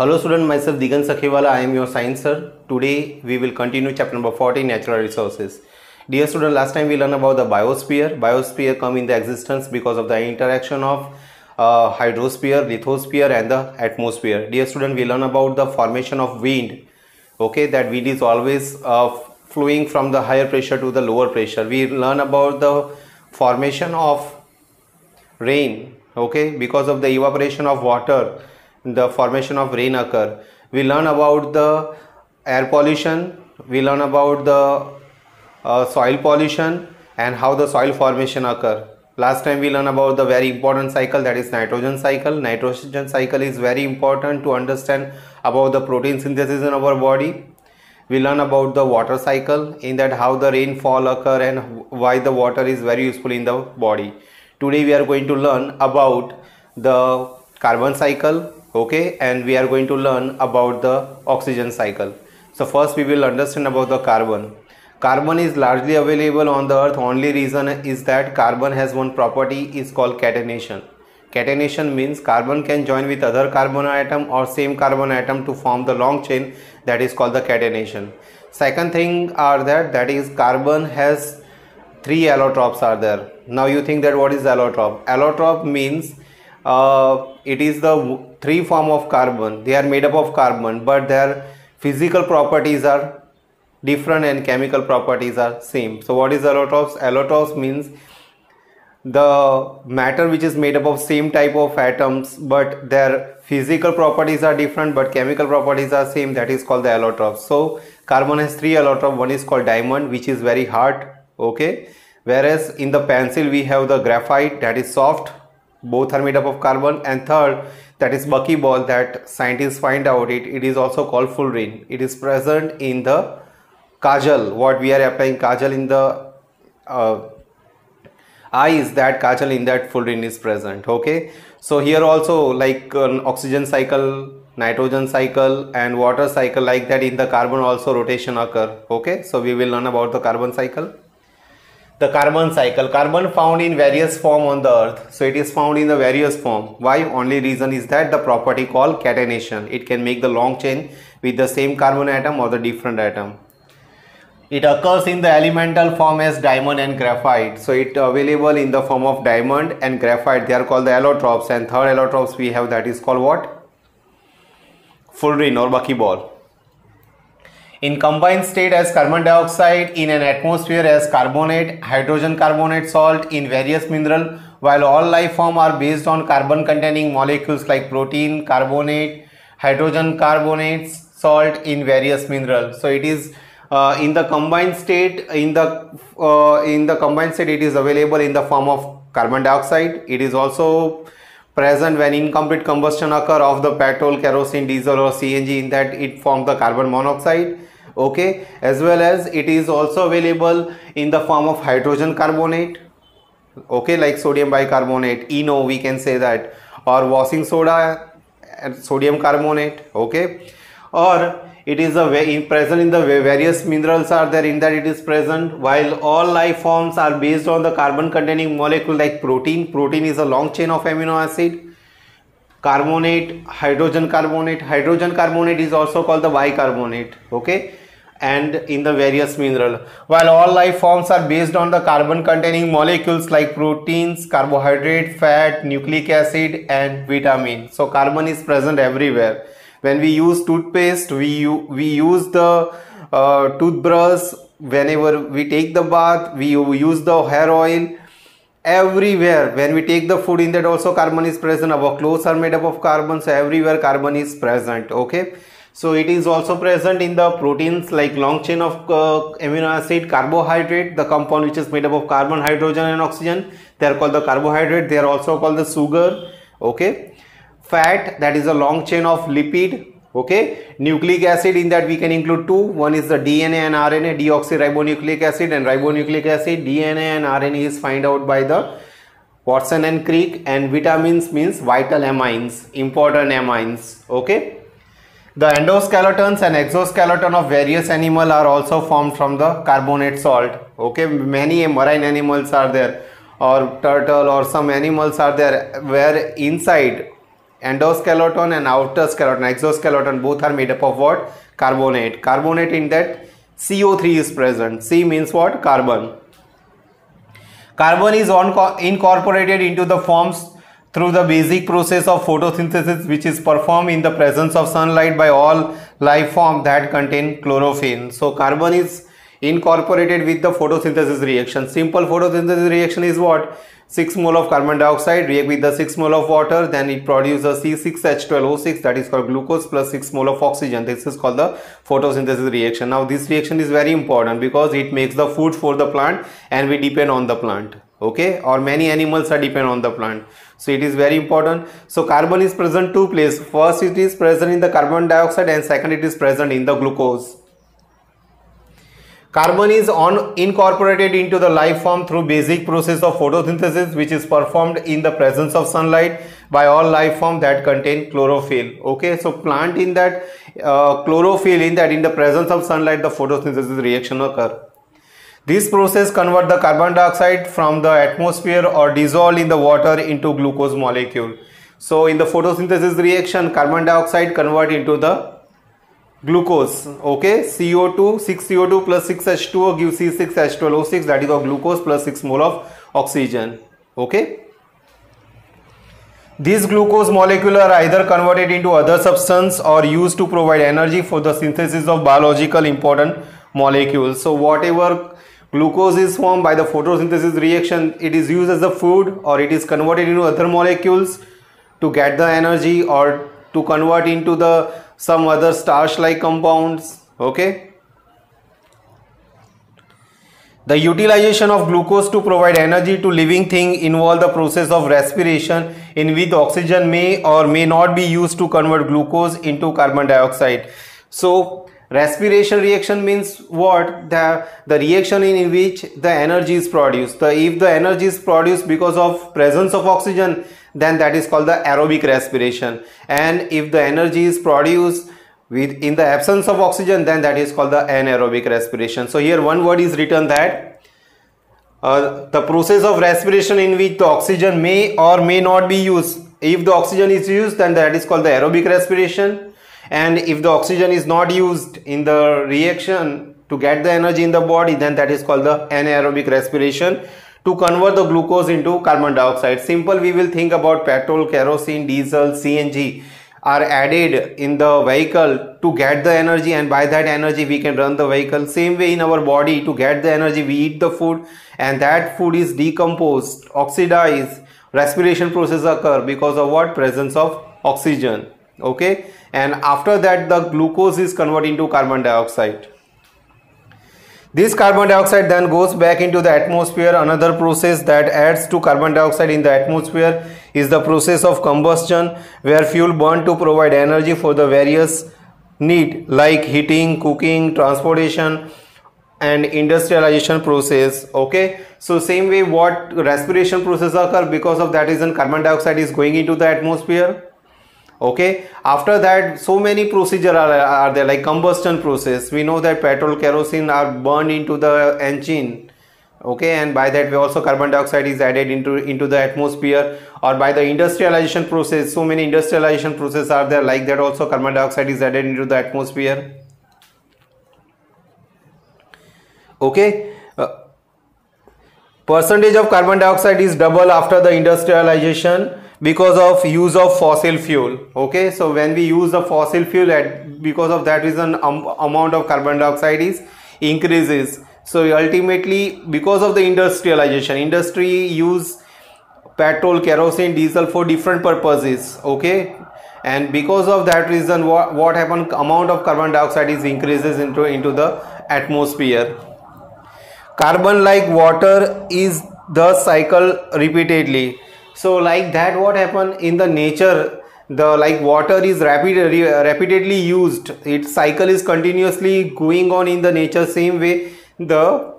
Hello student, myself Digan Sakhewala, I am your science sir. Today we will continue chapter number 14, natural resources. Dear student, last time we learned about the biosphere. Biosphere come in the existence because of the interaction of hydrosphere, lithosphere and the atmosphere. Dear student, we learn about the formation of wind. Okay, that wind is always flowing from the higher pressure to the lower pressure. We learn about the formation of rain. Okay, because of the evaporation of water, the formation of rain occur. We learn about the air pollution. We learn about the soil pollution and how the soil formation occur. Last time we learned about the very important cycle, that is nitrogen cycle. Nitrogen cycle is very important to understand about the protein synthesis in our body. We learn about the water cycle, in that how the rainfall occur and why the water is very useful in the body. Today we are going to learn about the carbon cycle, okay, and we are going to learn about the oxygen cycle. So first we will understand about the carbon. Carbon is largely available on the earth. Only reason is that carbon has one property is called catenation. Catenation means carbon can join with other carbon atom or same carbon atom to form the long chain, that is called the catenation. Second thing are that is carbon has three allotropes are there. Now you think that what is allotrope? Allotrope means it is the three form of carbon. They are made up of carbon, but their physical properties are different and chemical properties are same. So what is allotropes? Allotropes means the matter which is made up of same type of atoms, but their physical properties are different but chemical properties are same, that is called the allotrope. So carbon has three allotropes. One is called diamond, which is very hard, okay, whereas in the pencil we have the graphite, that is soft, both are made up of carbon. And third, that is buckyball, that scientists find out it is also called fullerene. It is present in the kajal, what we are applying kajal in the eyes, that kajal in that fullerene is present, okay. So here also like oxygen cycle, nitrogen cycle and water cycle, like that in the carbon also rotation occur, okay. So we will learn about the carbon cycle. The carbon cycle, carbon found in various form on the earth. So it is found in the various form. Why? Only reason is that the property called catenation. It can make the long chain with the same carbon atom or the different atom. It occurs in the elemental form as diamond and graphite. So it available in the form of diamond and graphite. They are called the allotropes. And third allotropes we have, that is called what? Fullerene or buckyball. In combined state as carbon dioxide, in an atmosphere as carbonate, hydrogen carbonate, salt in various mineral, while all life form are based on carbon containing molecules like protein, carbonate, hydrogen carbonates, salt in various mineral. So it is in the combined state, in the combined state it is available in the form of carbon dioxide. It is also present when incomplete combustion occur of the petrol, kerosene, diesel or CNG, in that it forms the carbon monoxide, okay, as well as it is also available in the form of hydrogen carbonate, okay, like sodium bicarbonate, ENO we can say that, or washing soda and sodium carbonate, okay, or it is present in the various minerals are there, in that it is present. While all life forms are based on the carbon containing molecule like protein. Protein is a long chain of amino acid. Carbonate, hydrogen carbonate is also called the bicarbonate, okay, and in the various mineral. While all life forms are based on the carbon containing molecules like proteins, carbohydrate, fat, nucleic acid and vitamin. So carbon is present everywhere. When we use toothpaste, we use the toothbrush. Whenever we take the bath, we use the hair oil. Everywhere when we take the food, in that also carbon is present. Our clothes are made up of carbon, so everywhere carbon is present, okay. So it is also present in the proteins like long chain of amino acid. Carbohydrate, the compound which is made up of carbon, hydrogen and oxygen, they are called the carbohydrate. They are also called the sugar, okay. Fat, that is a long chain of lipid, okay. Nucleic acid, in that we can include two. One is the DNA and RNA, deoxyribonucleic acid and ribonucleic acid. DNA and RNA is found out by the Watson and Crick. And vitamins means vital amines, important amines, okay. The endoskeletons and exoskeleton of various animal are also formed from the carbonate salt, okay. Many marine animals are there, or turtle or some animals are there where inside Endoskeleton and outer skeleton, exoskeleton, both are made up of what? Carbonate. Carbonate, in that CO3 is present. C means what? Carbon. Carbon is incorporated into the forms through the basic process of photosynthesis, which is performed in the presence of sunlight by all life forms that contain chlorophyll. So carbon is incorporated with the photosynthesis reaction. Simple photosynthesis reaction is what? 6 mole of carbon dioxide react with the 6 mole of water, then it produces C6H12O6, that is called glucose, plus 6 mole of oxygen. This is called the photosynthesis reaction. Now this reaction is very important because it makes the food for the plant and we depend on the plant, okay, or many animals are depend on the plant. So it is very important. So carbon is present two places. First it is present in the carbon dioxide and second it is present in the glucose. Carbon is incorporated into the life form through basic process of photosynthesis, which is performed in the presence of sunlight by all life form that contain chlorophyll. Okay, so plant in that chlorophyll, in the presence of sunlight, the photosynthesis reaction occur. This process convert the carbon dioxide from the atmosphere or dissolved in the water into glucose molecule. So in the photosynthesis reaction, carbon dioxide convert into the glucose, okay, CO2, 6 CO2 plus 6 H2O gives C6H12O6, that is of glucose plus 6 mole of oxygen, okay. These glucose molecule are either converted into other substance or used to provide energy for the synthesis of biological important molecules. So whatever glucose is formed by the photosynthesis reaction, it is used as a food or it is converted into other molecules to get the energy or to convert into the some other starch like compounds, okay. The utilization of glucose to provide energy to living thing involve the process of respiration, in which oxygen may or may not be used to convert glucose into carbon dioxide. So respiration reaction means what? The reaction in which the energy is produced. If the energy is produced because of presence of oxygen, then that is called the aerobic respiration, and if the energy is produced in the absence of oxygen, then that is called the anaerobic respiration. So here one word is written that the process of respiration in which the oxygen may or may not be used. If the oxygen is used, then that is called the aerobic respiration, and if the oxygen is not used in the reaction to get the energy in the body, then that is called the anaerobic respiration, to convert the glucose into carbon dioxide. Simple, we will think about petrol, kerosene, diesel, CNG are added in the vehicle to get the energy, and by that energy we can run the vehicle. Same way in our body, to get the energy we eat the food and that food is decomposed, oxidized, respiration process occur because of what? Presence of oxygen, okay, and after that the glucose is converted into carbon dioxide. This carbon dioxide then goes back into the atmosphere. Another process that adds to carbon dioxide in the atmosphere is the process of combustion, where fuel burned to provide energy for the various need like heating, cooking, transportation and industrialization process, okay. So same way what respiration process occur, because of that reason carbon dioxide is going into the atmosphere, okay. After that so many procedures are there, like combustion process. We know that petrol, kerosene are burned into the engine, okay, and by that way also carbon dioxide is added into the atmosphere. Or by the industrialization process, so many industrialization process are there, like that also carbon dioxide is added into the atmosphere, okay. Percentage of carbon dioxide is double after the industrialization because of use of fossil fuel, okay. So when we use the fossil fuel, because of that reason amount of carbon dioxide is increases. So ultimately because of the industrialization, industry use petrol, kerosene, diesel for different purposes, okay, and because of that reason what happened, amount of carbon dioxide is increases into the atmosphere. Carbon, like water, is thus cycle repeatedly. So like that what happened in the nature, the like water is repeatedly used, its cycle is continuously going on in the nature. Same way the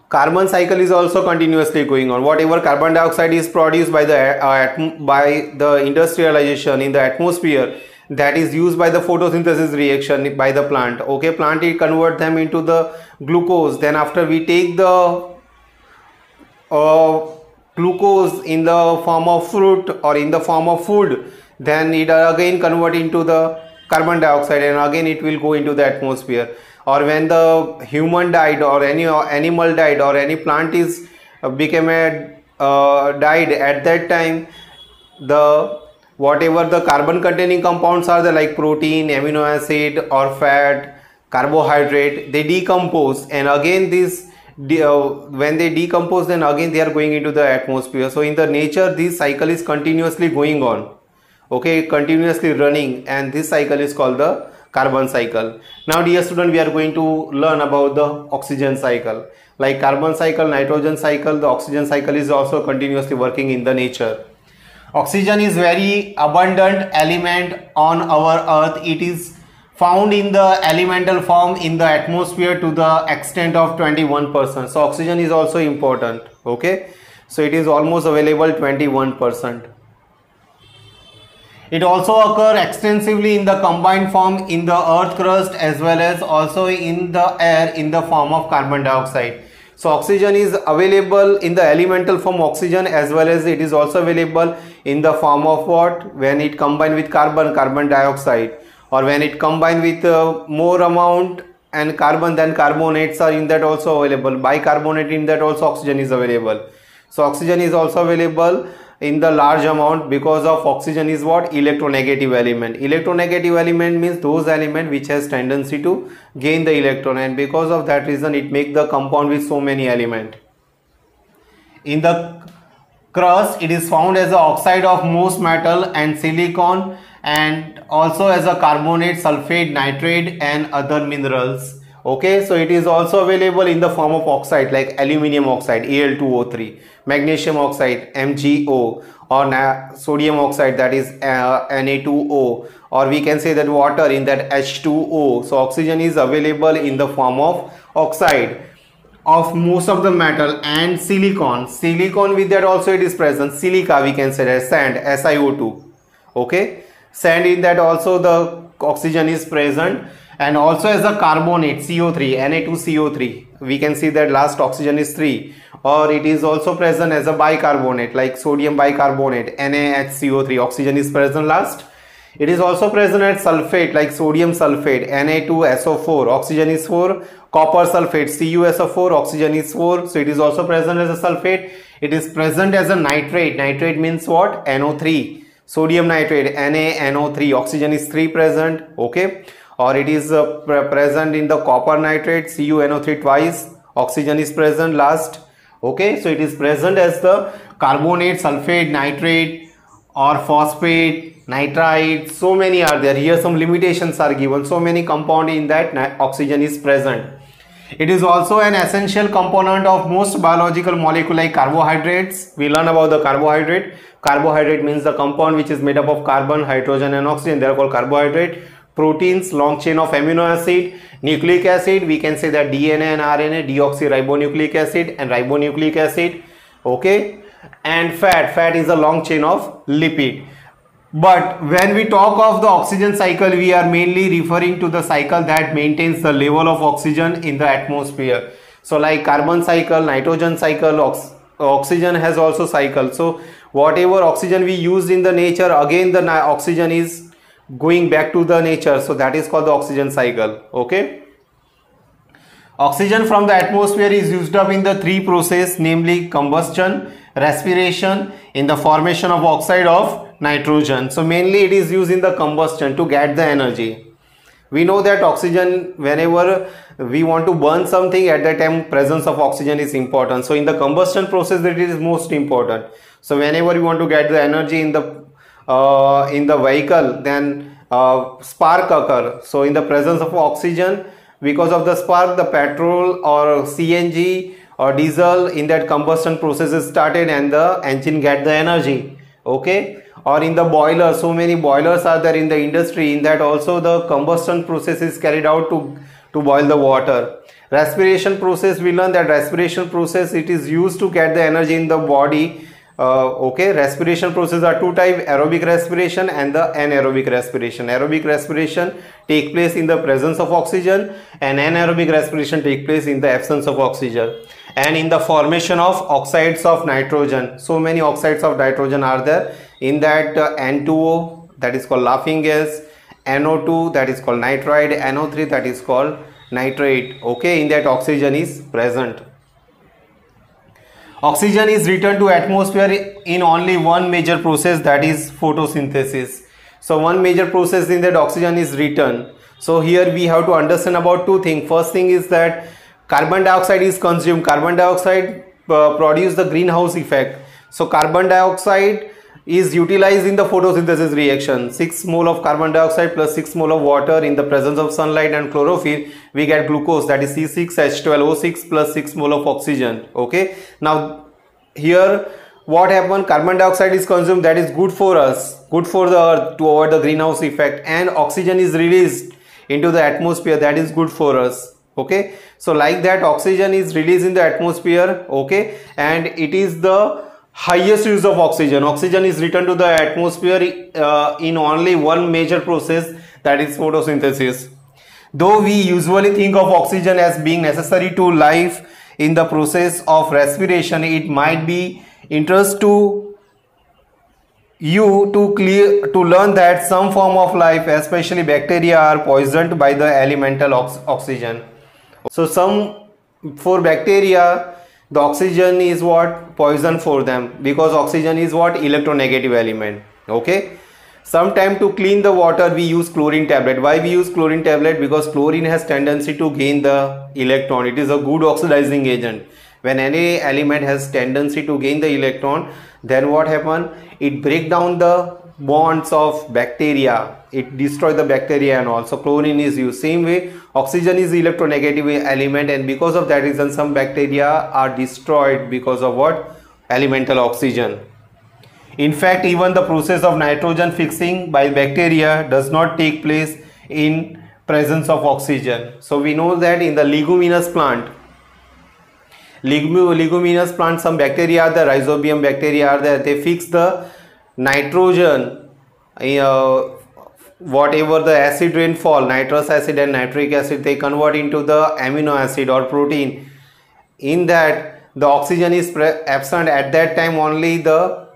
carbon cycle is also continuously going on. Whatever carbon dioxide is produced by the industrialization in the atmosphere, that is used by the photosynthesis reaction by the plant, okay. Plant it convert them into the glucose, then after we take the glucose in the form of fruit or in the form of food, then it again convert into the carbon dioxide and again it will go into the atmosphere. Or when the human died or any animal died or any plant is became a died, at that time the whatever the carbon containing compounds are there, like protein, amino acid or fat, carbohydrate, they decompose, and again this when they decompose, then again they are going into the atmosphere. So in the nature this cycle is continuously going on, okay, continuously running, and this cycle is called the carbon cycle. Now dear student, we are going to learn about the oxygen cycle. Like carbon cycle, nitrogen cycle, the oxygen cycle is also continuously working in the nature. Oxygen is very abundant element on our earth. It is found in the elemental form in the atmosphere to the extent of 21%. So oxygen is also important, okay. So it is almost available 21%. It also occurs extensively in the combined form in the earth crust as well as also in the air in the form of carbon dioxide. So oxygen is available in the elemental form oxygen, as well as it is also available in the form of what? When it combined with carbon dioxide, or when it combined with more amount and carbon than carbonates are in that also available. Bicarbonate, in that also oxygen is available. So oxygen is also available in the large amount because of oxygen is what? Electronegative element. Electronegative element means those element which has tendency to gain the electron, and because of that reason it make the compound with so many element. In the crust it is found as a oxide of most metal and silicon, and also as a carbonate, sulfate, nitrate and other minerals. Okay, so it is also available in the form of oxide like aluminum oxide Al2O3, magnesium oxide MgO, or sodium oxide, that is Na2O, or we can say that water in that H2O. So oxygen is available in the form of oxide of most of the metal, and silicon with that also it is present. Silica, we can say that sand, SiO2, okay, sand, in that also the oxygen is present, and also as a carbonate CO3, Na2CO3, we can see that last oxygen is 3, or it is also present as a bicarbonate like sodium bicarbonate NaHCO3, oxygen is present last. It is also present as sulfate like sodium sulfate Na2SO4, oxygen is 4, copper sulfate CuSO4, oxygen is 4, so it is also present as a sulfate. It is present as a nitrate means what? NO3, sodium nitrate NaNO3, oxygen is 3 present, okay. Or it is present in the copper nitrate CuNO3 twice, oxygen is present last, okay. So it is present as the carbonate, sulfate, nitrate or phosphate, nitrite, so many are there. Here some limitations are given, so many compound in that oxygen is present. It is also an essential component of most biological molecule like carbohydrates. We learn about the carbohydrate. Carbohydrate means the compound which is made up of carbon, hydrogen and oxygen, they are called carbohydrate. Proteins, long chain of amino acid. Nucleic acid, we can say that DNA and RNA, deoxyribonucleic acid and ribonucleic acid, okay. And fat is a long chain of lipid. But when we talk of the oxygen cycle, we are mainly referring to the cycle that maintains the level of oxygen in the atmosphere. So like carbon cycle, nitrogen cycle, oxygen has also cycle. So whatever oxygen we use in the nature, again the oxygen is going back to the nature, so that is called the oxygen cycle, okay. Oxygen from the atmosphere is used up in the 3 process, namely combustion, respiration, in the formation of oxide of nitrogen. So mainly it is used in the combustion to get the energy. We know that oxygen, whenever we want to burn something, at that time presence of oxygen is important. So in the combustion process that it is most important. So whenever you want to get the energy in the vehicle, then spark occur. So in the presence of oxygen, because of the spark, the petrol or CNG or diesel in that combustion process is started and the engine get the energy, okay. Or in the boiler, so many boilers are there in the industry, in that also the combustion process is carried out to boil the water. Respiration process, we learn that respiration process, it is used to get the energy in the body. Okay, respiration process are 2 types, aerobic respiration and the anaerobic respiration. Aerobic respiration take place in the presence of oxygen and anaerobic respiration take place in the absence of oxygen. and in the formation of oxides of nitrogen. So many oxides of nitrogen are there in that. N2O, that is called laughing gas, NO2, that is called nitride, NO3, that is called nitrate. Okay, in that oxygen is present. Oxygen is returned to atmosphere in only one major process, that is photosynthesis. So one major process in that oxygen is returned. So here we have to understand about two things. First thing is that carbon dioxide is consumed. Carbon dioxide produce the greenhouse effect. So carbon dioxide is utilized in the photosynthesis reaction. 6 mole of carbon dioxide plus 6 mole of water in the presence of sunlight and chlorophyll, we get glucose, that is C6H12O6 plus 6 mole of oxygen. Okay, now here what happened, carbon dioxide is consumed, that is good for us, good for the earth to avoid the greenhouse effect, and oxygen is released into the atmosphere, that is good for us. Okay, so like that oxygen is released in the atmosphere. Okay, and it is the highest use of oxygen. Oxygen is returned to the atmosphere in only one major process, that is photosynthesis. Though we usually think of oxygen as being necessary to life in the process of respiration, it might be interest to you to learn that some form of life, especially bacteria, are poisoned by the elemental oxygen. So for bacteria, the oxygen is what? Poison for them, because oxygen is what? Electronegative element. Okay, sometime to clean the water we use chlorine tablet. Why we use chlorine tablet? Because chlorine has tendency to gain the electron. It is a good oxidizing agent. When any element has tendency to gain the electron, then what happen? It break down the bonds of bacteria, it destroys the bacteria and all. So chlorine is used. Same way oxygen is electronegative element, and because of that reason some bacteria are destroyed because of what? Elemental oxygen. In fact, even the process of nitrogen fixing by bacteria does not take place in presence of oxygen. So we know that in the leguminous plant, some bacteria are there, rhizobium bacteria are there, they fix the nitrogen, whatever the acid rainfall, nitrous acid and nitric acid, they convert into the amino acid or protein. In that the oxygen is absent, at that time only the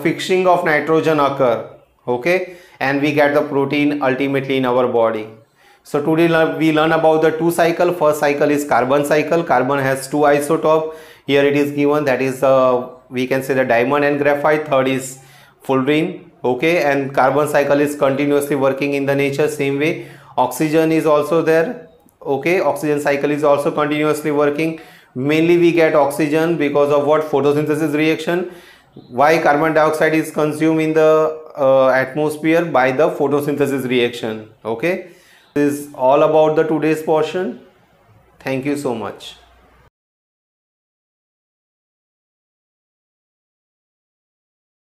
fixing of nitrogen occur. Okay, and we get the protein ultimately in our body. So today we learn about the two cycle. First cycle is carbon cycle. Carbon has two isotopes. Here it is given, that is we can say the diamond and graphite. Third is fullerene. Okay, and carbon cycle is continuously working in the nature. Same way oxygen is also there. Okay, oxygen cycle is also continuously working. Mainly we get oxygen because of what? Photosynthesis reaction. Why carbon dioxide is consumed in the atmosphere? By the photosynthesis reaction. Okay, this is all about the today's portion. Thank you so much.